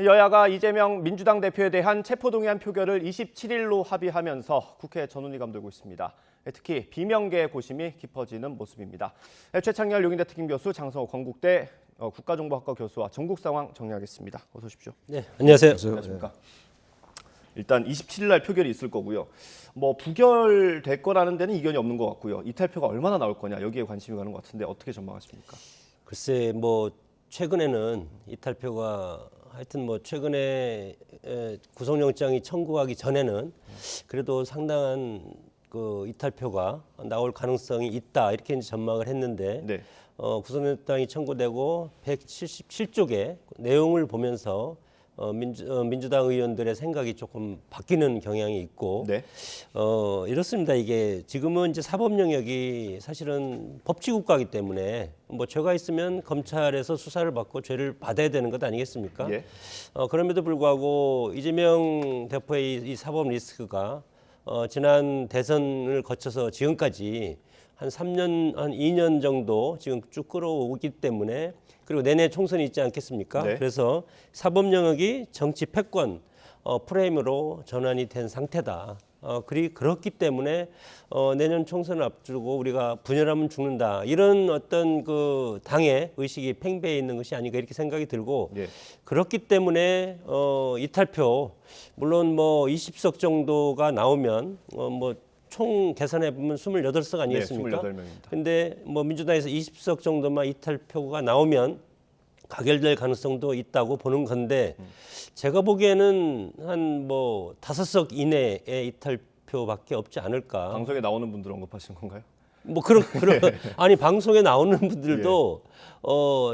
여야가 이재명 민주당 대표에 대한 체포동의안 표결을 27일로 합의하면서 국회 전운이 감돌고 있습니다. 특히 비명계의 고심이 깊어지는 모습입니다. 최창렬 용인대 특임교수, 장성호 건국대 국가정보학과 교수와 전국 상황 정리하겠습니다. 어서 오십시오. 네, 안녕하세요. 안녕하십니까. 일단 27일 날 표결이 있을 거고요. 부결될 거라는 데는 이견이 없는 것 같고요. 이탈표가 얼마나 나올 거냐 여기에 관심이 가는 것 같은데 어떻게 전망하십니까? 글쎄 최근에는 이탈표가 하여튼 최근에 구속영장이 청구하기 전에는 그래도 상당한 그 이탈표가 나올 가능성이 있다 이렇게 이제 전망을 했는데 네. 구속영장이 청구되고 177쪽의 내용을 보면서 민주당 의원들의 생각이 조금 바뀌는 경향이 있고, 네. 이렇습니다. 이게 지금은 이제 사법 영역이 사실은 법치국가이기 때문에 죄가 있으면 검찰에서 수사를 받고 죄를 받아야 되는 것 아니겠습니까? 예. 그럼에도 불구하고 이재명 대표의 이 사법 리스크가 지난 대선을 거쳐서 지금까지 한 3년, 한 2년 정도 지금 쭉 끌어오기 때문에 그리고 내내 총선이 있지 않겠습니까? 네. 그래서 사법 영역이 정치 패권 프레임으로 전환이 된 상태다. 그렇기 때문에 내년 총선을 앞두고 우리가 분열하면 죽는다. 이런 어떤 그 당의 의식이 팽배해 있는 것이 아닌가 이렇게 생각이 들고 네. 그렇기 때문에 이탈표 물론 20석 정도가 나오면 총 계산해 보면 28석 아니겠습니까? 네, 28명입니다. 근데 민주당에서 20석 정도만 이탈표가 나오면 가결될 가능성도 있다고 보는 건데 제가 보기에는 한 5석 이내의 이탈표밖에 없지 않을까. 방송에 나오는 분들 언급하시는 건가요? 아니 방송에 나오는 분들도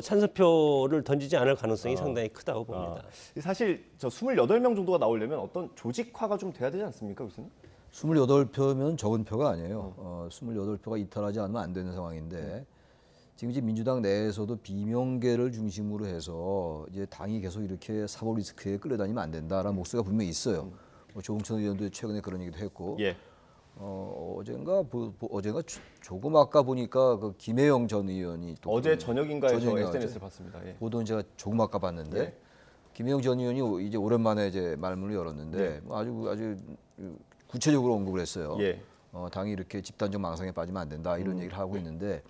찬성표를 던지지 않을 가능성이 상당히 크다고 봅니다. 사실 저 28명 정도가 나오려면 어떤 조직화가 좀 돼야 되지 않습니까, 교수님? 28표면 적은 표가 아니에요. 28표가 이탈하지 않으면 안 되는 상황인데 지금 이제 민주당 내에서도 비명계를 중심으로 해서 이제 당이 계속 이렇게 사법 리스크에 끌려다니면 안 된다라는 목소리가 분명히 있어요. 조홍천 의원도 최근에 그런 얘기도 했고 예. 어젠가 조금 아까 보니까 그 김혜영 전 의원이 또 어제 저녁인가에 저 저녁에 SNS를 봤습니다. 예. 보도는 제가 조금 아까 봤는데 네. 김혜영 전 의원이 이제 오랜만에 이제 말문을 열었는데 아주 구체적으로 언급을 했어요. 예. 당이 이렇게 집단적 망상에 빠지면 안 된다 이런 얘기를 하고 있는데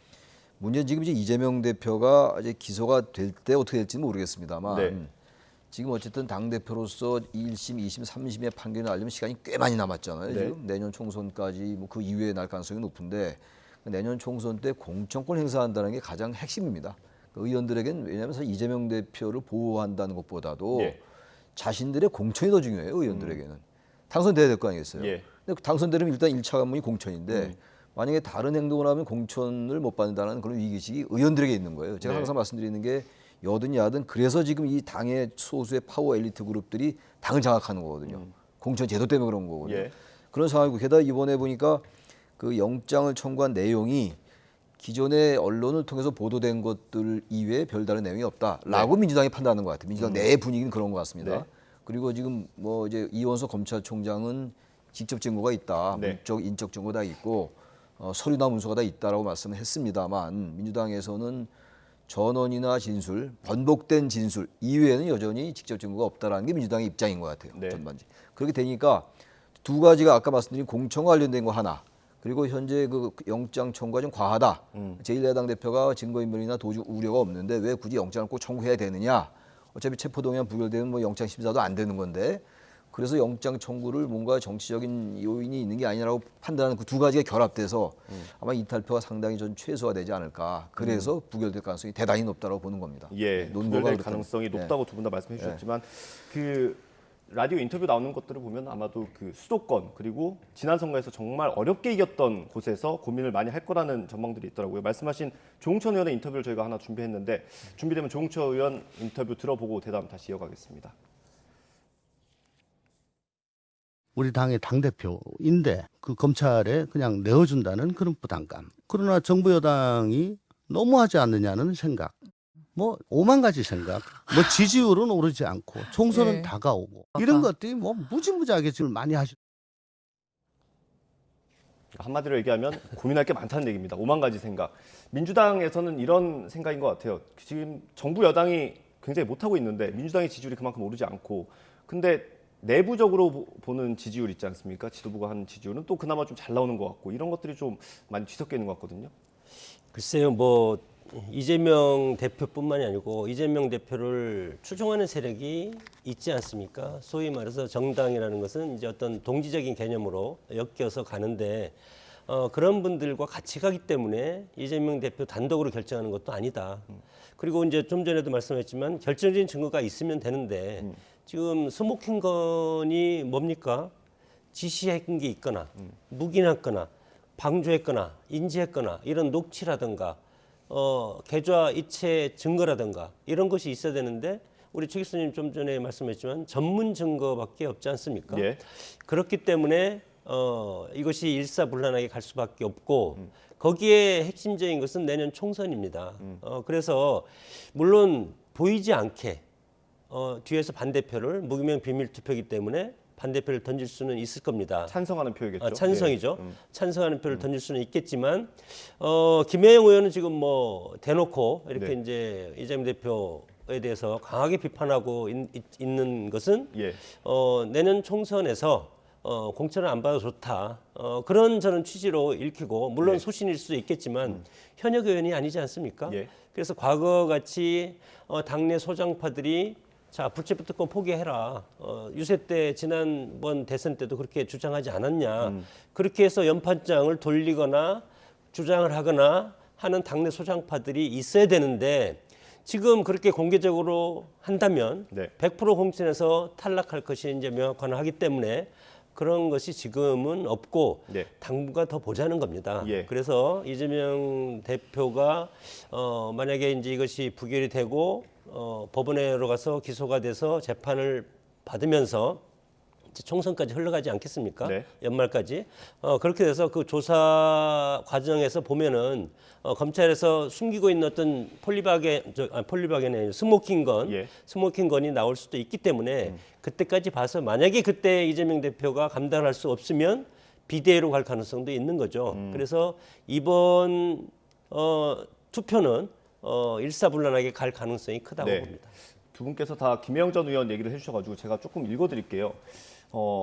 문제는 지금 이제 이재명 대표가 이제 기소가 될 때 어떻게 될지는 모르겠습니다만 네. 지금 어쨌든 당 대표로서 1심, 2심, 3심의 판결이 나려면 시간이 꽤 많이 남았잖아요. 네. 지금 내년 총선까지 그 이후에 날 가능성이 높은데 내년 총선 때 공천권 행사한다는 게 가장 핵심입니다. 의원들에겐 왜냐하면 사실 이재명 대표를 보호한다는 것보다도 예. 자신들의 공천이 더 중요해요. 의원들에게는. 당선돼야 될 거 아니겠어요. 예. 근데 당선되려면 일단 1차 관문이 공천인데 만약에 다른 행동을 하면 공천을 못 받는다는 그런 위기의식이 의원들에게 있는 거예요. 제가 네. 항상 말씀드리는 게 여든 야든 그래서 지금 이 당의 소수의 파워 엘리트 그룹들이 당을 장악하는 거거든요. 공천 제도 때문에 그런 거거든요. 예. 그런 상황이고 게다가 이번에 보니까 그 영장을 청구한 내용이 기존의 언론을 통해서 보도된 것들 이외에 별다른 내용이 없다라고 민주당이 판단하는 것 같아요. 민주당 내 분위기는 그런 것 같습니다. 네. 그리고 지금 이제 이원석 검찰총장은 직접 증거가 있다, 네. 물적, 인적 증거가 있고 서류나 문서가 다 있다라고 말씀을 했습니다만 민주당에서는 전원이나 진술, 번복된 진술 이외에는 여전히 직접 증거가 없다라는 게 민주당의 입장인 것 같아요. 네. 전반지. 그렇게 되니까 두 가지가 아까 말씀드린 공천과 관련된 거 하나, 그리고 현재 그 영장 청구가 좀 과하다. 제1야당 대표가 증거인멸이나 도주 우려가 없는데 왜 굳이 영장을 꼭 청구해야 되느냐? 어차피 체포동의안 부결되면 영장 심사도 안 되는 건데 그래서 영장 청구를 뭔가 정치적인 요인이 있는 게 아니라고 판단하는 그 두 가지가 결합돼서 아마 이탈표가 상당히 좀 최소화되지 않을까. 그래서 부결될 가능성이 대단히 높다고 보는 겁니다. 예. 논거가 부결될 그렇다면. 가능성이 높다고 두 분 다 말씀해 주셨지만 그 라디오 인터뷰 나오는 것들을 보면 아마도 그 수도권 그리고 지난 선거에서 정말 어렵게 이겼던 곳에서 고민을 많이 할 거라는 전망들이 있더라고요. 말씀하신 조홍천 의원의 인터뷰를 저희가 하나 준비했는데 준비되면 조홍천 의원 인터뷰 들어보고 대담 다시 이어가겠습니다. 우리 당의 당대표인데 그 검찰에 그냥 내어준다는 그런 부담감. 그러나 정부 여당이 너무하지 않느냐는 생각. 5만 가지 생각. 지지율은 오르지 않고 총선은 네. 다가오고 이런 것들이 무지무지하게 지금 많이 하시. 한마디로 얘기하면 고민할 게 많다는 얘기입니다. 5만 가지 생각. 민주당에서는 이런 생각인 것 같아요. 지금 정부 여당이 굉장히 못하고 있는데 민주당의 지지율이 그만큼 오르지 않고 근데 내부적으로 보는 지지율 있지 않습니까? 지도부가 하는 지지율은 또 그나마 좀 잘 나오는 것 같고 이런 것들이 좀 많이 뒤섞여 있는 것 같거든요. 글쎄요, 뭐 이재명 대표뿐만이 아니고 이재명 대표를 추종하는 세력이 있지 않습니까? 소위 말해서 정당이라는 것은 이제 어떤 동지적인 개념으로 엮여서 가는데 그런 분들과 같이 가기 때문에 이재명 대표 단독으로 결정하는 것도 아니다. 그리고 이제 좀 전에도 말씀했지만 결정적인 증거가 있으면 되는데 지금 스모킹 건이 뭡니까? 지시한 게 있거나 묵인했거나 방조했거나 인지했거나 이런 녹취라든가 계좌 이체 증거라든가 이런 것이 있어야 되는데 우리 최 교수님 좀 전에 말씀했지만 전문 증거밖에 없지 않습니까? 예. 그렇기 때문에 이것이 일사불란하게 갈 수밖에 없고 거기에 핵심적인 것은 내년 총선입니다. 그래서 물론 보이지 않게 뒤에서 반대표를 무기명 비밀 투표이기 때문에 반대표를 던질 수는 있을 겁니다. 찬성하는 표이겠죠. 찬성이죠. 예. 찬성하는 표를 던질 수는 있겠지만 김혜영 의원은 지금 뭐 대놓고 이렇게 네. 이제 이재명 대표에 대해서 강하게 비판하고 있는 것은 예. 내년 총선에서 공천을 안 받아도 좋다. 그런 저는 취지로 읽히고 물론 네. 소신일 수도 있겠지만 현역 의원이 아니지 않습니까? 예. 그래서 과거 같이 당내 소장파들이 자 불체포 특권 포기해라. 유세 때 지난번 대선 때도 그렇게 주장하지 않았냐. 그렇게 해서 연판장을 돌리거나 주장을 하거나 하는 당내 소장파들이 있어야 되는데 지금 그렇게 공개적으로 한다면 네. 100% 공천에서 탈락할 것이 이제 명확하기 때문에 그런 것이 지금은 없고 네. 당분간 더 보자는 겁니다. 예. 그래서 이재명 대표가 만약에 이제 이것이 부결이 되고 법원에로 가서 기소가 돼서 재판을 받으면서 이제 총선까지 흘러가지 않겠습니까? 네. 연말까지 그렇게 돼서 그 조사 과정에서 보면은 검찰에서 숨기고 있는 어떤 폴리바겐의 아니라 예. 스모킹 건이 나올 수도 있기 때문에 그때까지 봐서 만약에 그때 이재명 대표가 감당할 수 없으면 비대위로 갈 가능성도 있는 거죠. 그래서 이번 투표는 일사불란하게 갈 가능성이 크다고 네. 봅니다. 두 분께서 다 김혜영 전 의원 얘기를 해주셔가지고 제가 조금 읽어드릴게요.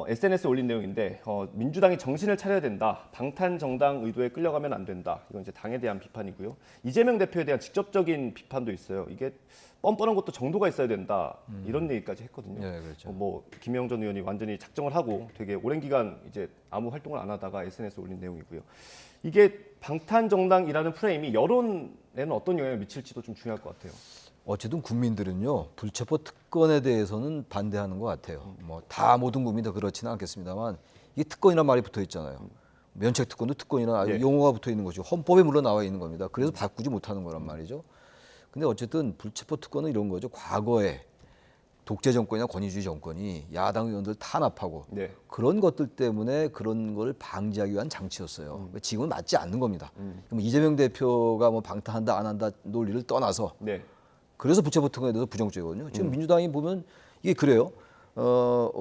SNS에 올린 내용인데 민주당이 정신을 차려야 된다. 방탄 정당 의도에 끌려가면 안 된다. 이건 이제 당에 대한 비판이고요. 이재명 대표에 대한 직접적인 비판도 있어요. 이게 뻔뻔한 것도 정도가 있어야 된다. 이런 얘기까지 했거든요. 네, 그렇죠. 뭐 김혜영 전 의원이 완전히 작정을 하고 되게 오랜 기간 이제 아무 활동을 안 하다가 SNS에 올린 내용이고요. 이게 방탄 정당이라는 프레임이 여론에는 어떤 영향을 미칠지도 좀 중요할 것 같아요. 어쨌든 국민들은요 불체포 특권에 대해서는 반대하는 것 같아요. 뭐 다 모든 국민이 다 그렇지는 않겠습니다만 이 특권이란 말이 붙어 있잖아요. 면책 특권도 특권이란 예. 용어가 붙어 있는 거죠. 헌법에 물론 나와 있는 겁니다. 그래서 바꾸지 못하는 거란 말이죠. 근데 어쨌든 불체포 특권은 이런 거죠. 과거에 독재 정권이나 권위주의 정권이 야당 의원들 탄압하고 네. 그런 것들 때문에 그런 걸 방지하기 위한 장치였어요. 그러니까 지금은 맞지 않는 겁니다. 그럼 이재명 대표가 뭐 방탄한다 안 한다 논리를 떠나서 네. 그래서 불체포 특권에 대해서 부정적이거든요. 지금 민주당이 보면 이게 그래요.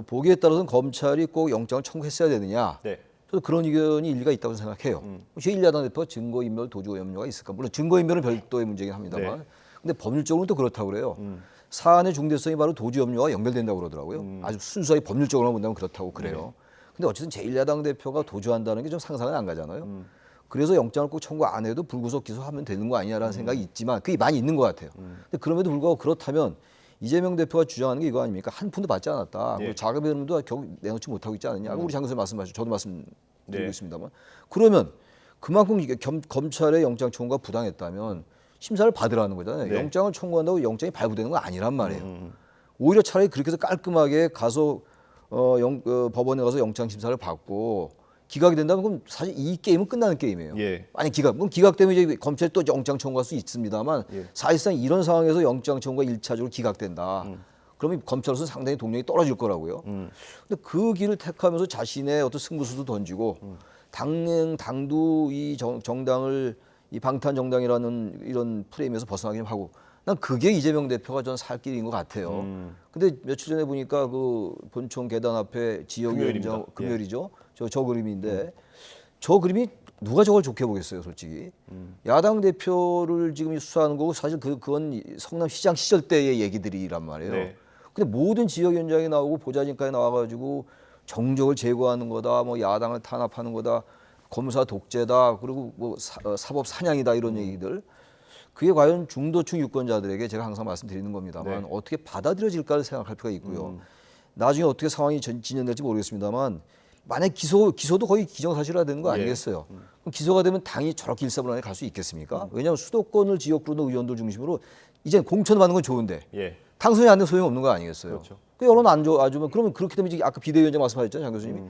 보기에 따라서는 검찰이 꼭 영장을 청구했어야 되느냐. 네. 저도 그런 의견이 일리가 있다고 생각해요. 제1야당 대표가 증거인멸 도주 염려가 있을까? 물론 증거인멸은 별도의 문제긴 합니다만. 네. 근데 법률적으로는 또 그렇다고 그래요. 사안의 중대성이 바로 도주 염려와 연결된다고 그러더라고요. 아주 순수하게 법률적으로만 본다면 그렇다고 그래요. 근데 어쨌든 제1야당 대표가 도주한다는 게 좀 상상은 안 가잖아요. 그래서 영장을 꼭 청구 안 해도 불구속 기소하면 되는 거 아니냐라는 생각이 있지만 그게 많이 있는 것 같아요. 근데 그럼에도 불구하고 그렇다면 이재명 대표가 주장하는 게 이거 아닙니까? 한 푼도 받지 않았다. 예. 자금 흐름도 결국 내놓지 못하고 있지 않느냐. 우리 장 교수님 말씀하시죠. 저도 말씀드리고 네. 있습니다만. 그러면 그만큼 이게 검찰의 영장 청구가 부당했다면 심사를 받으라는 거잖아요. 네. 영장을 청구한다고 영장이 발부되는 건 아니란 말이에요. 오히려 차라리 그렇게 해서 깔끔하게 가서 법원에 가서 영장 심사를 받고 기각이 된다면 그럼 사실 이 게임은 끝나는 게임이에요. 예. 아니 그럼 기각되면 이제 검찰이 또 영장 청구할 수 있습니다만 예. 사실상 이런 상황에서 영장 청구가 1차적으로 기각된다. 그러면 검찰로서는 상당히 동력이 떨어질 거라고요. 근데 그 길을 택하면서 자신의 어떤 승부수도 던지고 당도 이 정당을 이 방탄 정당이라는 이런 프레임에서 벗어나긴 하고 난 그게 이재명 대표가 전 살 길인 것 같아요. 근데 며칠 전에 보니까 그 본청 계단 앞에 지역위원장 금요일입니다. 금요일이죠. 저 그림인데 저 그림이 누가 저걸 좋게 보겠어요, 솔직히. 야당 대표를 지금 수사하는 거고 사실 그건 성남시장 시절 때의 얘기들이란 말이에요. 네. 근데 모든 지역 현장에 나오고 보좌진까지 나와가지고 정적을 제거하는 거다, 뭐 야당을 탄압하는 거다, 검사 독재다, 그리고 뭐 사법 사냥이다 이런 얘기들. 그게 과연 중도층 유권자들에게 제가 항상 말씀드리는 겁니다만 네. 어떻게 받아들여질까를 생각할 필요가 있고요. 나중에 어떻게 상황이 진행될지 모르겠습니다만 만약 기소도 거의 기정사실화되는 거 예. 아니겠어요? 그럼 기소가 되면 당이 저렇게 일사불란하게 갈 수 있겠습니까? 왜냐하면 수도권을 지역구로 넣은 의원들 중심으로 이제 공천 받는 건 좋은데 예. 당선이 안 되면 소용없는 거 아니겠어요? 그렇죠. 그 여론 안 좋아지면 그러면 그렇게 되면 이제 아까 비대위원장 말씀하셨잖아요, 장 교수님이.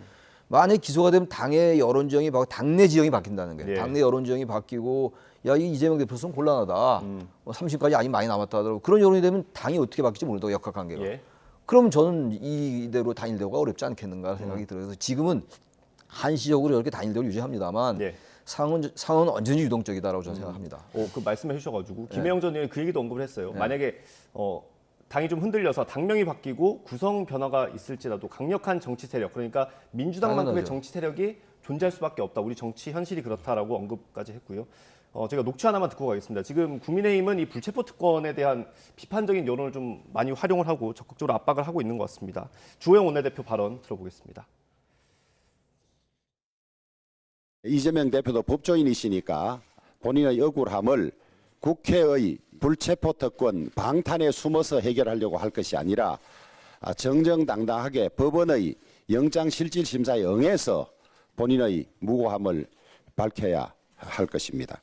만약 기소가 되면 당의 여론 지형이 당내 지형이 바뀐다는 거예요. 예. 당내 여론 지형이 바뀌고 야, 이 이재명 대표는 곤란하다. 뭐 30까지 아니 많이 남았다 하더라도 그런 여론이 되면 당이 어떻게 바뀔지 모른다고 역학관계가. 예. 그럼 저는 이대로 단일대우가 어렵지 않겠는가 생각이 들어서 지금은 한시적으로 이렇게 단일대우를 유지합니다만 예. 상황은 언제든지 유동적이다라고 저는 생각합니다. 그 말씀해 주셔가지고 김혜영 전 의원이 그 얘기도 언급을 했어요. 만약에 당이 좀 흔들려서 당명이 바뀌고 구성 변화가 있을지라도 강력한 정치 세력, 그러니까 민주당만큼의 당연하죠. 정치 세력이 존재할 수밖에 없다. 우리 정치 현실이 그렇다라고 언급까지 했고요. 제가 녹취 하나만 듣고 가겠습니다. 지금 국민의힘은 이 불체포 특권에 대한 비판적인 여론을 좀 많이 활용을 하고 적극적으로 압박을 하고 있는 것 같습니다. 주호영 원내대표 발언 들어보겠습니다. 이재명 대표도 법조인이시니까 본인의 억울함을 국회의 불체포 특권 방탄에 숨어서 해결하려고 할 것이 아니라 정정당당하게 법원의 영장실질심사에 응해서 본인의 무고함을 밝혀야 할 것입니다.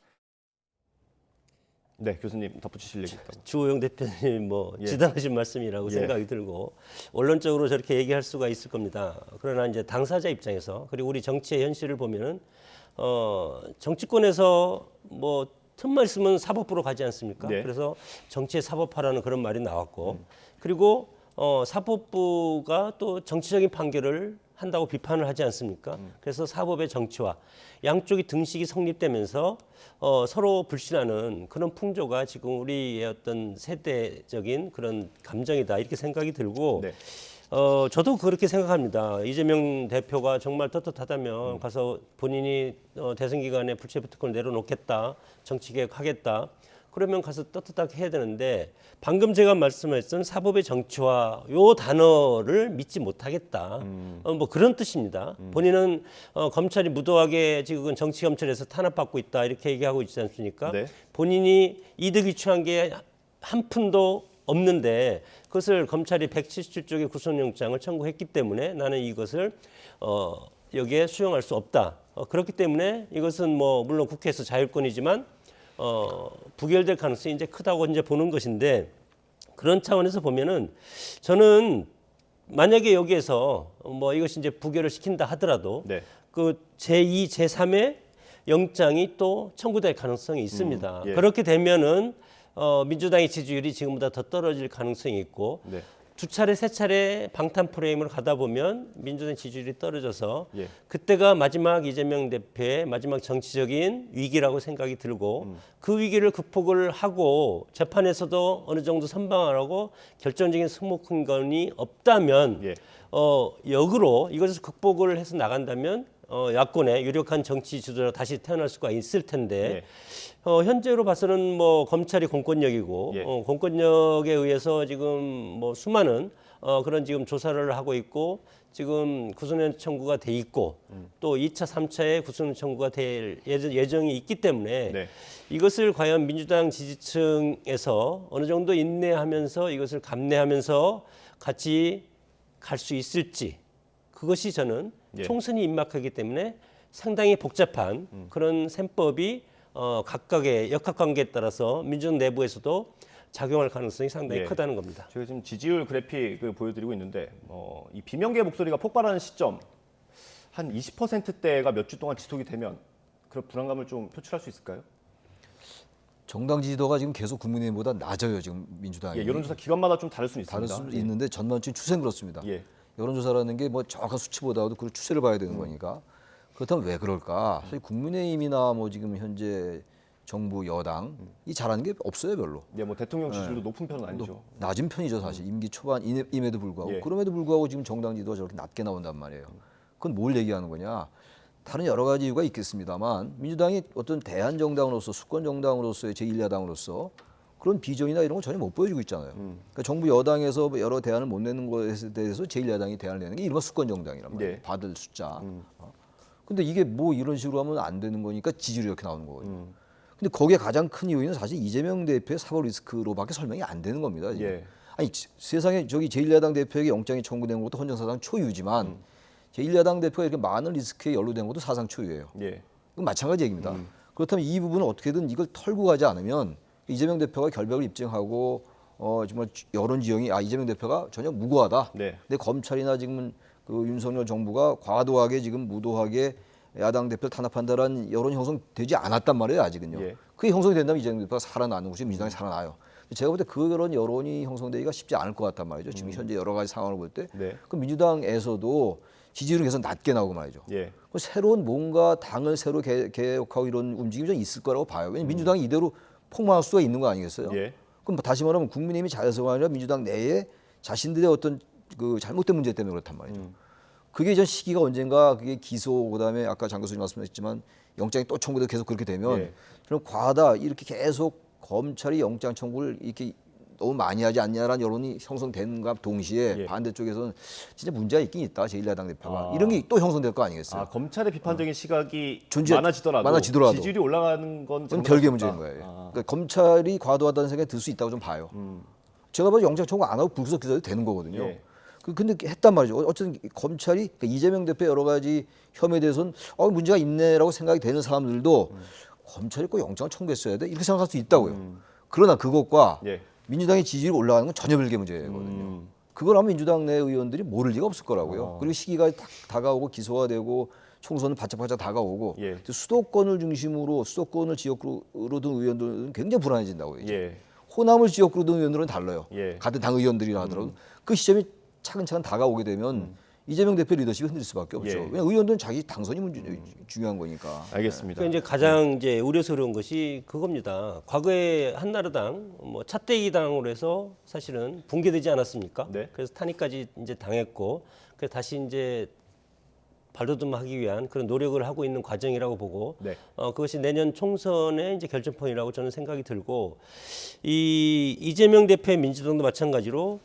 네, 교수님 덧붙이실 얘기 있다고. 주호영 대표님 뭐 예. 지당하신 말씀이라고 예. 생각이 들고 언론적으로 저렇게 얘기할 수가 있을 겁니다. 그러나 이제 당사자 입장에서 그리고 우리 정치의 현실을 보면은 정치권에서 뭐 틈만 있으면 사법부로 가지 않습니까? 네. 그래서 정치의 사법화라는 그런 말이 나왔고 그리고 사법부가 또 정치적인 판결을 한다고 비판을 하지 않습니까? 그래서 사법의 정치화 양쪽이 등식이 성립되면서 서로 불신하는 그런 풍조가 지금 우리의 어떤 세대적인 그런 감정이다 이렇게 생각이 들고 네. 저도 그렇게 생각합니다. 이재명 대표가 정말 떳떳하다면 가서 본인이 대선 기간에 불체포 특권을 내려놓겠다, 정치개혁하겠다. 그러면 가서 떳떳하게 해야 되는데 방금 제가 말씀하셨던 사법의 정치화 요 단어를 믿지 못하겠다. 뭐 그런 뜻입니다. 본인은 검찰이 무도하게 지금 정치 검찰에서 탄압받고 있다 이렇게 얘기하고 있지 않습니까? 네. 본인이 이득이 취한 게 한 푼도 없는데 그것을 검찰이 177쪽의 구속영장을 청구했기 때문에 나는 이것을 여기에 수용할 수 없다. 그렇기 때문에 이것은 뭐 물론 국회에서 자율권이지만 부결될 가능성이 이제 크다고 이제 보는 것인데 그런 차원에서 보면은 저는 만약에 여기에서 뭐 이것이 이제 부결을 시킨다 하더라도 네. 그 제2, 제3의 영장이 또 청구될 가능성이 있습니다. 예. 그렇게 되면은 민주당의 지지율이 지금보다 더 떨어질 가능성이 있고 네. 두 차례, 세 차례 방탄 프레임을 가다 보면 민주당 지지율이 떨어져서 예. 그때가 마지막 이재명 대표의 마지막 정치적인 위기라고 생각이 들고 그 위기를 극복을 하고 재판에서도 어느 정도 선방하라고 결정적인 승모근건이 없다면 예. 역으로 이것을 극복을 해서 나간다면 야권의 유력한 정치 지도자가 다시 태어날 수가 있을 텐데 현재로 봐서는 뭐 검찰이 공권력이고 예. 공권력에 의해서 지금 뭐 수많은 그런 지금 조사를 하고 있고 지금 구속영장 청구가 돼 있고 또 2차, 3차에 구속영장 청구가 될 예정이 있기 때문에 네. 이것을 과연 민주당 지지층에서 어느 정도 인내하면서 이것을 감내하면서 같이 갈 수 있을지 그것이 저는 예. 총선이 임박하기 때문에 상당히 복잡한 그런 셈법이 각각의 역학관계에 따라서 민주당 내부에서도 작용할 가능성이 상당히 예. 크다는 겁니다. 제가 지금 지지율 그래픽을 보여드리고 있는데 이 비명계 목소리가 폭발하는 시점 한 20%대가 몇 주 동안 지속이 되면 그런 불안감을 좀 표출할 수 있을까요? 정당 지지도가 지금 계속 국민의힘보다 낮아요, 지금 민주당이. 예, 여론조사 기관마다 좀 다를 수는 다를 있습니다. 수 있는데 전반적인 추세는 그렇습니다. 예. 여론조사라는 게 뭐 정확한 수치보다도 그 추세를 봐야 되는 거니까. 그렇다면 왜 그럴까? 사실 국민의힘이나 뭐 지금 현재 정부 여당 이 잘하는 게 없어요, 별로. 예, 뭐 대통령 지지율도 높은 편은 아니죠. 낮은 편이죠, 사실. 임기 초반임에도 불구하고. 예. 그럼에도 불구하고 지금 정당 지지도가 저렇게 낮게 나온단 말이에요. 그건 뭘 얘기하는 거냐? 다른 여러 가지 이유가 있겠습니다만 민주당이 어떤 대한 정당으로서 수권 정당으로서의 제1야당으로서 그런 비전이나 이런 거 전혀 못 보여주고 있잖아요. 그러니까 정부 여당에서 여러 대안을 못 내는 것에 대해서 제1야당이 대안을 내는 게 이른바 수권 정당이란 말이에요. 네. 받을 숫자. 근데 이게 뭐 이런 식으로 하면 안 되는 거니까 지지율이 이렇게 나오는 거거든요. 근데 거기에 가장 큰 이유는 사실 이재명 대표의 사법 리스크로밖에 설명이 안 되는 겁니다. 지금. 예. 아니 세상에 저기 제1야당 대표에게 영장이 청구된 것도 헌정사상 초유지만 제1야당 대표가 이렇게 많은 리스크에 연루된 것도 사상 초유예요. 예. 그건 마찬가지 얘기입니다. 그렇다면 이 부분은 어떻게든 이걸 털고 가지 않으면 이재명 대표가 결백을 입증하고 정말 여론 지형이 이재명 대표가 전혀 무고하다. 네. 근데 검찰이나 지금 그 윤석열 정부가 과도하게 지금 무도하게 야당 대표를 탄압한다라는 여론이 형성되지 않았단 말이에요 아직은요. 예. 그게 형성이 된다면 이재명 대표가 살아나는 것이 민주당이 살아나요. 제가 볼 때 그런 여론이 형성되기가 쉽지 않을 것 같단 말이죠. 지금 현재 여러 가지 상황을 볼 때. 네. 그 민주당에서도 지지율이 계속 낮게 나오고 말이죠. 예. 새로운 뭔가 당을 새로 개혁하고 이런 움직임이 좀 있을 거라고 봐요. 왜냐면 민주당이 이대로 폭망할 수가 있는 거 아니겠어요? 예. 그럼 다시 말하면 국민의힘이 잘해서가 아니라 민주당 내에 자신들의 어떤 그 잘못된 문제 때문에 그렇단 말이죠. 그게 전 시기가 언젠가 그게 기소 그다음에 아까 장 교수님 말씀하셨지만 영장이 또 청구돼도 계속 그렇게 되면 예. 그럼 과하다 이렇게 계속 검찰이 영장 청구를 이렇게 너무 많이 하지 않냐라는 여론이 형성되는가 동시에 예. 반대쪽에서는 진짜 문제가 있긴 있다 제1야당 대표가 이런 게 또 형성될 거 아니겠어요? 검찰의 비판적인 시각이 존재- 많아지더라도 많아지더라도. 지지율이 올라가는 건 그건 정말 별개 없다. 문제인 거예요. 그러니까 검찰이 과도하다는 생각이 들 수 있다고 좀 봐요. 제가 봐도 영장 청구 안 하고 불구속 기소도 되는 거거든요. 예. 근데 했단 말이죠. 어쨌든 검찰이 그러니까 이재명 대표 여러 가지 혐의에 대해서는 문제가 있네라고 생각이 되는 사람들도 검찰이 꼭 영장을 청구했어야 돼 이렇게 생각할 수 있다고요. 그러나 그것과 예. 민주당의 지지율이 올라가는 건 전혀 별개 문제거든요. 그걸 아마 민주당 내 의원들이 모를 리가 없을 거라고요. 그리고 시기가 다가오고 기소가 되고 총선은 바짝바짝 다가오고 예. 수도권을 중심으로 수도권을 지역구로 둔 의원들은 굉장히 불안해진다고요. 이제. 예. 호남을 지역구로 둔 의원들은 달라요. 예. 같은 당 의원들이라 하더라도 그 시점이 차근차근 다가오게 되면 이재명 대표 리더십이 흔들릴 수밖에 없죠. 예. 왜냐하면 의원들은 자기 당선이 중요한 거니까. 알겠습니다. 그러니까 이제 가장 이제 우려스러운 것이 그겁니다. 과거에 한나라당, 뭐 차떼기당으로 해서 사실은 붕괴되지 않았습니까? 네. 그래서 탄핵까지 이제 당했고, 그래서 다시 이제 발돋움하기 위한 그런 노력을 하고 있는 과정이라고 보고, 네. 그것이 내년 총선의 이제 결정판이라고 저는 생각이 들고, 이 이재명 대표의 민주당도 마찬가지로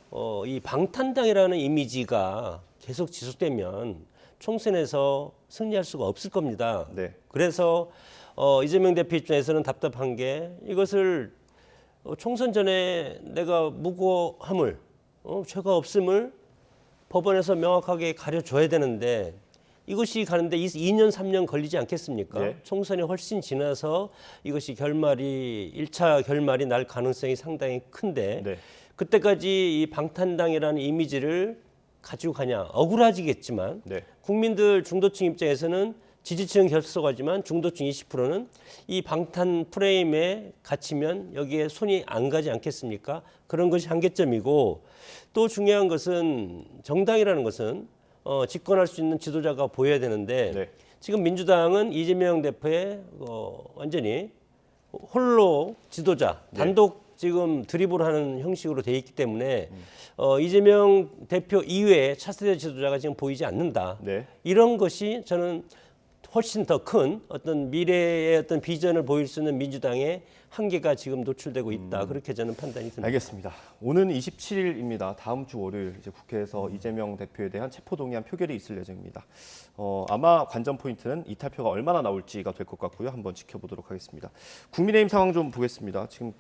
이 방탄당이라는 이미지가 계속 지속되면 총선에서 승리할 수가 없을 겁니다. 네. 그래서 이재명 대표 입장에서는 답답한 게 이것을 총선 전에 내가 무고함을 죄가 없음을 법원에서 명확하게 가려줘야 되는데 이것이 가는데 2년 3년 걸리지 않겠습니까? 네. 총선이 훨씬 지나서 이것이 결말이 1차 결말이 날 가능성이 상당히 큰데 네. 그때까지 이 방탄당이라는 이미지를 가지고 가냐 억울하지겠지만 네. 국민들 중도층 입장에서는 지지층은 결속하지만 중도층 20%는 이 방탄 프레임에 갇히면 여기에 손이 안 가지 않겠습니까? 그런 것이 한계점이고 또 중요한 것은 정당이라는 것은 집권할 수 있는 지도자가 보여야 되는데 네. 지금 민주당은 이재명 대표의 완전히 홀로 지도자 단독 지금 드리블 하는 형식으로 돼 있기 때문에 이재명 대표 이외에 차세대 지도자가 지금 보이지 않는다. 네. 이런 것이 저는 훨씬 더 큰 어떤 미래의 어떤 비전을 보일 수 있는 민주당의 한계가 지금 노출되고 있다. 그렇게 저는 판단이 듭니다. 알겠습니다. 오는 27일입니다. 다음 주 월요일 이제 국회에서 이재명 대표에 대한 체포동의안 표결이 있을 예정입니다. 아마 관전 포인트는 이탈표가 얼마나 나올지가 될 것 같고요. 한번 지켜보도록 하겠습니다. 국민의힘 상황 좀 보겠습니다. 지금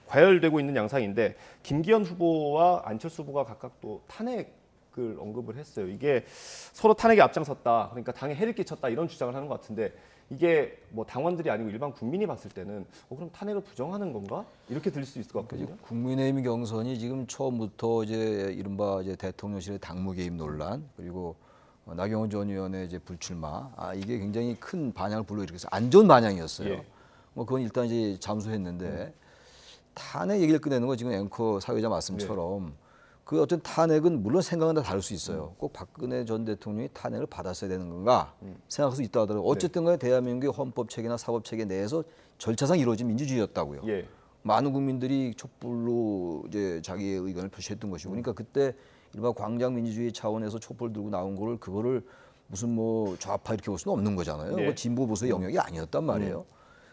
과열되고 있는 양상인데 김기현 후보와 안철수 후보가 각각 또 탄핵을 언급을 했어요. 이게 서로 탄핵에 앞장섰다. 그러니까 당에 해를 끼쳤다 이런 주장을 하는 것 같은데 이게 뭐 당원들이 아니고 일반 국민이 봤을 때는 그럼 탄핵을 부정하는 건가? 이렇게 들릴 수 있을 것 같거든요. 국민의힘 경선이 지금 처음부터 이제 이른바 이제 대통령실의 당무 개입 논란 그리고 나경원 전 의원의 이제 불출마 이게 굉장히 큰 반향을 불러일으켰어요. 안 좋은 반향이었어요. 예. 뭐 그건 일단 이제 잠수했는데 탄핵 얘기를 꺼내는 거 지금 앵커 사회자 말씀처럼 그 어떤 탄핵은 물론 생각은 다 다를 수 있어요. 꼭 박근혜 전 대통령이 탄핵을 받았어야 되는 건가 생각할 수 있다 하더라도 어쨌든 간에 대한민국의 헌법 체계나 사법 체계 내에서 절차상 이루어진 민주주의였다고요. 예. 많은 국민들이 촛불로 이제 자기의 의견을 표시했던 것이고 그러니까 그때 일반 광장 민주주의 차원에서 촛불 들고 나온 거를 그거를 무슨 뭐 좌파 이렇게 볼 수는 없는 거잖아요. 네. 뭐 진보 보수의 영역이 아니었단 말이에요.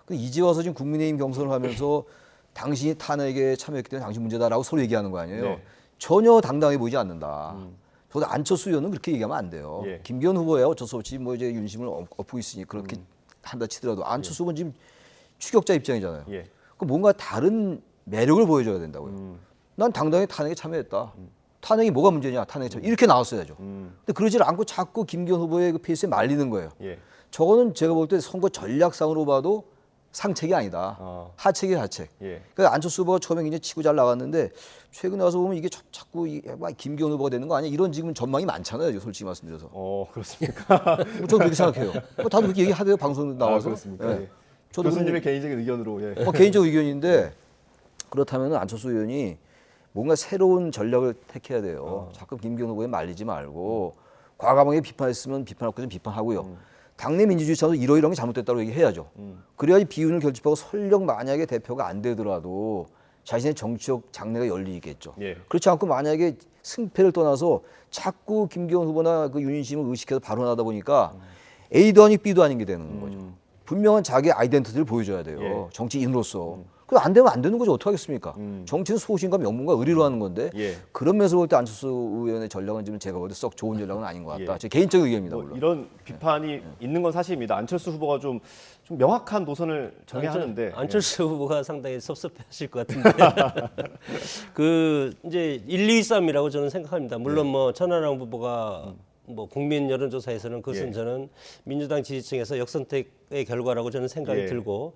근데 이제 와서 지금 국민의힘 경선을 하면서 당신이 탄핵에 참여했기 때문에 당신 문제다라고 서로 얘기하는 거 아니에요. 네. 전혀 당당해 보이지 않는다. 저도 안철수 의원은 그렇게 얘기하면 안 돼요. 예. 김기현 후보야 어쩔 수 없이 뭐 이제 윤심을 엎고 있으니 그렇게 한다 치더라도 안철수 후보는 지금 추격자 입장이잖아요. 예. 그 뭔가 다른 매력을 보여줘야 된다고요. 난 당당히 탄핵에 참여했다. 탄핵이 뭐가 문제냐? 탄핵에 참여. 이렇게 나왔어야죠. 근데 그러질 않고 자꾸 김기현 후보의 그 페이스에 말리는 거예요. 예. 저거는 제가 볼 때 선거 전략상으로 봐도 상책이 아니다. 하책이 하책. 예. 그러니까 안철수 후보가 처음에 굉장히 치고 잘 나갔는데 최근에 와서 보면 이게 자꾸 김기현 후보가 되는 거 아니야? 이런 지금 전망이 많잖아요. 솔직히 말씀드려서. 그렇습니까? 뭐 저는 그렇게 생각해요. 뭐 다들 그렇게 얘기하대요. 방송 나와서. 그렇습니까? 예. 예. 저도 교수님의 개인적인 의견으로. 예. 개인적 의견인데 그렇다면 안철수 의원이 뭔가 새로운 전략을 택해야 돼요. 자꾸 김기현 후보에 말리지 말고 과감하게 비판했으면 비판할 것은 비판하고요. 당내 민주주의 차원에서 이러이러한 게 잘못됐다고 얘기해야죠. 그래야지 비윤을 결집하고 설령 만약에 대표가 안 되더라도 자신의 정치적 장래가 열리겠죠. 예. 그렇지 않고 만약에 승패를 떠나서 자꾸 김기현 후보나 그 윤심을 의식해서 발언하다 보니까 A도 아니고 B도 아닌 게 되는 거죠. 분명한 자기 아이덴티티를 보여줘야 돼요. 예. 정치인으로서. 그 안 되면 안 되는 거죠. 어떻게 하겠습니까? 정치는 소신과 명분과 의리로 하는 건데 예. 그런 면에서 볼 때 안철수 의원의 전략은 지금 제가 볼 때 썩 좋은 전략은 아닌 것 같다. 예. 제 개인적 의견입니다. 뭐 물론. 이런 비판이 있는 건 사실입니다. 안철수 후보가 좀 명확한 노선을 정해야 하는데 안철수 후보가 상당히 섭섭해하실 것 같은데 그 이제 1, 2, 3이라고 저는 생각합니다. 물론 뭐 천하람 후보가 뭐 국민 여론조사에서는 그것은 예. 저는 민주당 지지층에서 역선택의 결과라고 저는 생각이 예. 들고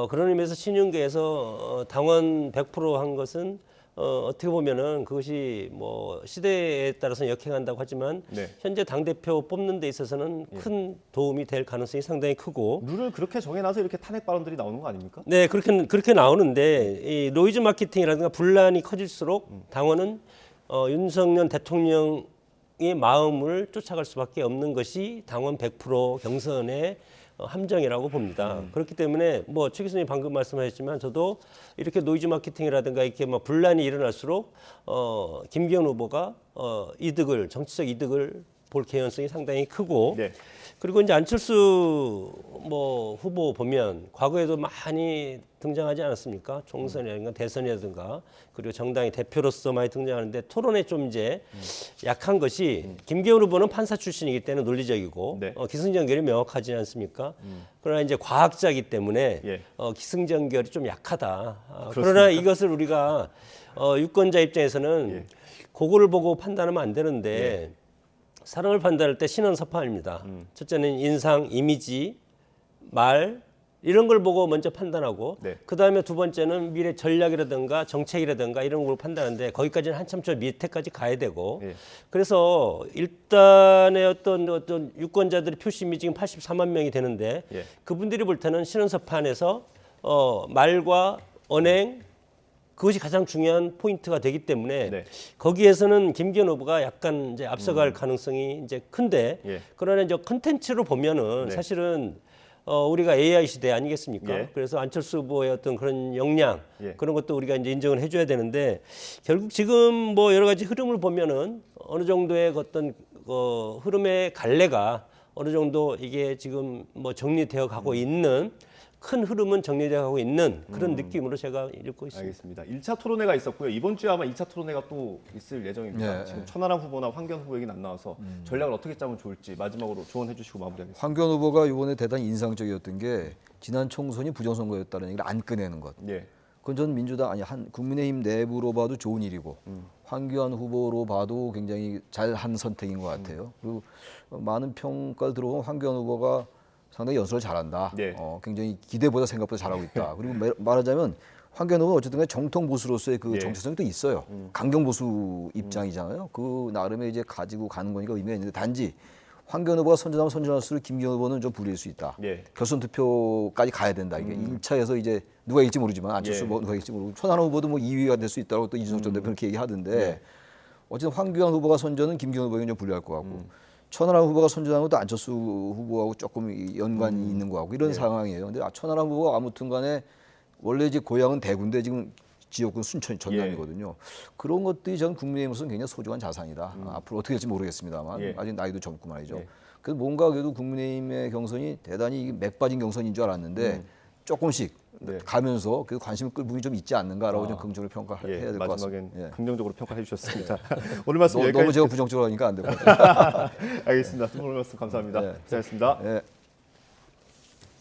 그런 의미에서 신윤계에서 당원 100%한 것은 어떻게 보면은 그것이 뭐 시대에 따라서 역행한다고 하지만 네. 현재 당 대표 뽑는 데 있어서는 큰 도움이 될 가능성이 상당히 크고 룰을 그렇게 정해놔서 이렇게 탄핵 발언들이 나오는 거 아닙니까? 네, 그렇게 나오는데 이 노이즈 마케팅이라든가 분란이 커질수록 당원은 윤석열 대통령의 마음을 쫓아갈 수밖에 없는 것이 당원 100% 경선의 함정이라고 봅니다. 그렇기 때문에 뭐 최 교수님 방금 말씀하셨지만 저도 이렇게 노이즈 마케팅이라든가 이렇게 뭐 분란이 일어날수록 김기현 후보가 정치적 이득을 볼 개연성이 상당히 크고 네. 그리고 이제 안철수 뭐 후보 보면 과거에도 많이 등장하지 않았습니까? 총선이라든가 대선이라든가 그리고 정당의 대표로서 많이 등장하는데 토론에 좀 이제 약한 것이 김기현 후보는 판사 출신이기 때문에 논리적이고 네. 기승전결이 명확하지 않습니까? 그러나 이제 과학자이기 때문에 예. 기승전결이 좀 약하다. 그러나 이것을 우리가 유권자 입장에서는 예. 그거를 보고 판단하면 안 되는데 사람을 판단할 때 신원사파입니다. 첫째는 인상, 이미지, 말 이런 걸 보고 먼저 판단하고 네. 그다음에 두 번째는 미래 전략이라든가 정책이라든가 이런 걸 판단하는데 거기까지는 한참 저 밑에까지 가야 되고 예. 그래서 일단의 어떤 유권자들의 표심이 지금 84만 명이 되는데 예. 그분들이 볼 때는 신원사판에서 말과 언행 그것이 가장 중요한 포인트가 되기 때문에 네. 거기에서는 김기현 후보가 약간 이제 앞서갈 가능성이 이제 큰데 예. 그러나 이제 컨텐츠로 보면은 네. 사실은 우리가 AI 시대 아니겠습니까? 예. 그래서 안철수 후보의 어떤 그런 역량 예. 그런 것도 우리가 이제 인정을 해줘야 되는데 결국 지금 뭐 여러 가지 흐름을 보면은 어느 정도의 어떤 흐름의 갈래가 어느 정도 이게 지금 뭐 정리되어 가고 있는 큰 흐름은 정리되어 가고 있는 그런 느낌으로 제가 읽고 있습니다. 알겠습니다. 1차 토론회가 있었고요. 이번 주에 아마 2차 토론회가 또 있을 예정입니다. 네, 지금 천하람 후보나 황교안 후보 얘기는 안 나와서 전략을 어떻게 짜면 좋을지 마지막으로 조언해 주시고 마무리하겠습니다. 황교안 후보가 이번에 대단히 인상적이었던 게 지난 총선이 부정선거였다는 얘기를 안 꺼내는 것. 예. 그건 전 민주당 국민의힘 내부로 봐도 좋은 일이고 황교안 후보로 봐도 굉장히 잘한 선택인 것 같아요. 그리고 많은 평가를 들어보면 황교안 후보가 상당히 연설을 잘한다. 네. 굉장히 기대보다 생각보다 잘하고 있다. 그리고 말하자면 황교안 후보는 어쨌든 간에 정통 보수로서의 그 예. 정체성이 또 있어요. 강경 보수 입장이잖아요. 그 나름의 이제 가지고 가는 거니까 의미가 있는데 단지 황교안 후보가 선전하면 선전할수록 김기현 후보는 좀 불리할 수 있다. 예. 결선 투표까지 가야 된다. 이게 1차에서 이제 누가 이길지 모르지만 안철수 예. 후보 누가 이길지 모르고 천하람 후보도 뭐 2위가 될 수 있다고 또 이준석 전 대표 그렇게 얘기하던데 어쨌든 황교안 후보가 선전은 김기현 후보에게 좀 불리할 것 같고 천하람 후보가 선전하는 것도 안철수 후보하고 조금 연관이 있는 것 같고 이런 상황이에요. 근데 천하람 후보가 아무튼간에 원래 이제 고향은 대구인데 지금 지역군 순천 전남이거든요. 그런 것들이 전 국민의힘으로서는 굉장히 소중한 자산이다. 앞으로 어떻게 될지 모르겠습니다만 예. 아직 나이도 젊고 말이죠. 예. 그래서 뭔가 그래도 국민의힘의 경선이 대단히 맥 빠진 경선인 줄 알았는데 조금씩 네. 가면서 그 관심을 끌 부분이 좀 있지 않는가라고 좀 긍정적으로 평가해야 예, 될 것 같습니다. 마지막엔 예. 긍정적으로 평가해 주셨습니다. 오늘 말씀 여기까지 너무 제가 부정적으로 하니까 안 될 것 같아요. 알겠습니다. 오늘 말씀 감사합니다. 네. 고생하셨습니다. 예.